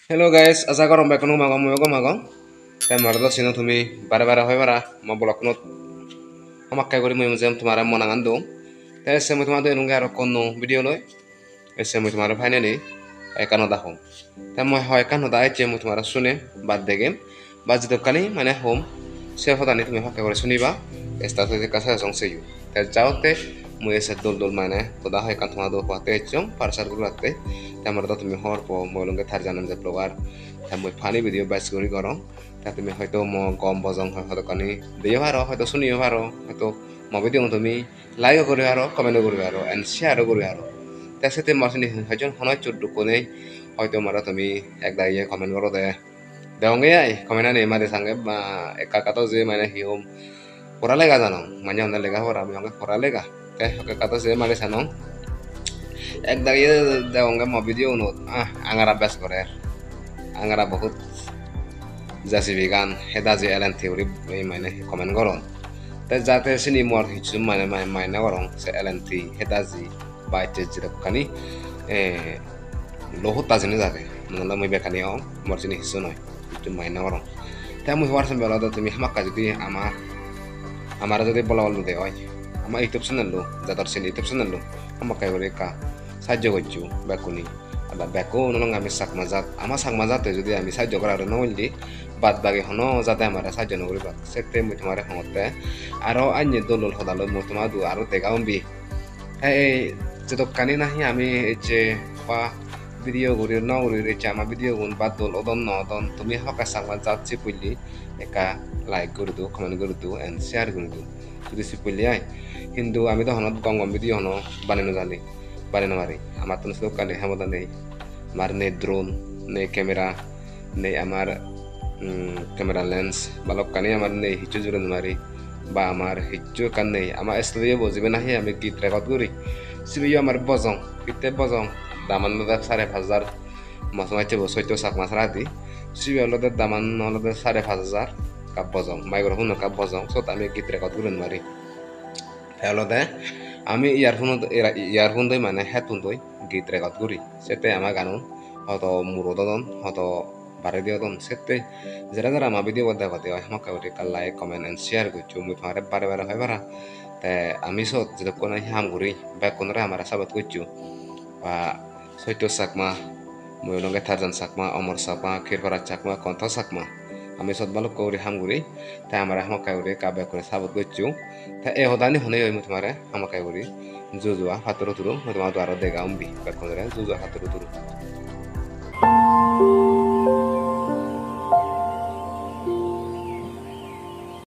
Hello guys, asa karon ba kuno magong. Tay mardo sino tumi bare hoy bara ma bolak not hamakai gori mo jam tumara monangan do. Tay se mo tumado enung garo konno video loy. Ese mo tumara finally ekano da home. Tay mo hoy ekano da eche mo tumara sune bad dege. Baji to kani mane home. Se hoda ni tumi hakai gori suniba. Esta to de casa song se yu. Tay jaote mo ese dol mane to da hoy kan tumado hoate echom parsar gurate. Tay mardo tumi hor po mo longe thar janam je probar. Moi funny video বাইস করি করো তা তুমি হয়তো গম বজং হয়তো কানি দিয়ে পারো হয়তো শুনিও পারো হয়তো ভিডিও তুমি লাইকও করি পারো কমেন্টও করি পারো এন্ড শেয়ারও করি পারো তার সাথে মাসিনি হয়তো হনয় চোদ্দ কোনে হয়তো মারা তুমি একদা ইয়ে কমেন্ট করো দে দেওঙ্গে আই কমেন্ট আনি মারে সঙ্গে বা একা কাতো যে মানে হিম পড়া লেগা জানো মানে অন্য লেগা পড়া আমি অঙ্গে পড়া লেগা তাই একা কাতো যে মারে জানো একদা ইয়ে দেওঙ্গে ভিডিও নত আঙার অভ্যাস করে angara বহুত jasi vegan heda je elan theory মানে কমেন্ট করন তে যাতে সিনি মর হিচু মানে মানে করন সে এলান থি হেদা জি বাইতে জিরা কানি এ লোহতা জেনে যাবে মানে মই বেকানি অ মর জিনি হিচু নয় হিচু মানে করন তে মই হওয়ার সময় বলা তুমি হামাকা যদি আমার যদি বলা বলু দে হয় আমার ইউটিউব চ্যানেল লো যাদের সিনি ইউটিউব চ্যানেল লো হামাকা করে কা সাহায্য করছু বেকুনি ada beko nolong kami sak mazat ama sak mazat যদি আমি সাহায্য করার নইলি বাদ বাকি হনো যাতে আমার সাহায্য নকরি বাদ সেতে মই তোমারে হতে আরো আইনে দলল হদাল মই তোমার দু আরো দেগাউম্বি এই যেতো কানি নাহি আমি যে বা ভিডিও করি নগরি রেচে আমার ভিডিও গুণ বাদ দল অদন নদন তুমি হকা sak mazat চিপলি একা লাইক করে দো কমেন্ট করে দো এন্ড শেয়ার করে দো যদি চিপলি আই কিন্তু আমি তো হনত গঙ্গম ভিডিও হনো বানানো জানি বানানো মারি আমার তো সব কানে হেমদা নেই আমার নেই ড্রোন নেই ক্যামেরা নেই আমার ক্যামেরা লেন্স বালক কানে আমার নেই হিচু জুড়ে মারি বা আমার হিচু কান নেই আমার স্টুডিও বজিবে নাহি আমি গীত রেকর্ড করি সিবিও আমার বজং গীতে বজং দামান লদা 5,500 মাস মাইতে বসইতো সাক মাস রাতি সিবিও লদা দামান লদা 5,500 কাপ বজং মাইক্রোফোন কাপ বজং সত আমি গীত রেকর্ড করে মারি হেলদে আমি ইয়ারফোন দই মানে হেডফোন দই গীত রেকর্ড করি সেতে আমার গানো হয়তো মুরোদন হয়তো বারে দিওদন সেতে যারা যারা আমার ভিডিও করতে পাতে হয় আমাকে ওটি লাইক কমেন্ট এন্ড শেয়ার করছো মুই তোমারে বারে হয় বারা তে আমি সত যেটা কোনো হাম করি বা কোনরে আমার সাবাত করছো বা সৈত্য চাকমা মই লগে থারজান চাকমা অমর চাকমা ক্ষীরপাড়া চাকমা কণ্ঠ চাকমা আমি সত বালক কৌরি হামগুড়ি তাই আমার হামাকাই উড়ি কাবে করে সাবত গচ্ছু তাই এ হদানি হনে ওই তোমারে হামাকাই উড়ি জুজুয়া হাতুরু তুরু তোমার তো আরো দেগা উম্বি বেকরে জুজুয়া হাতুরু তুরু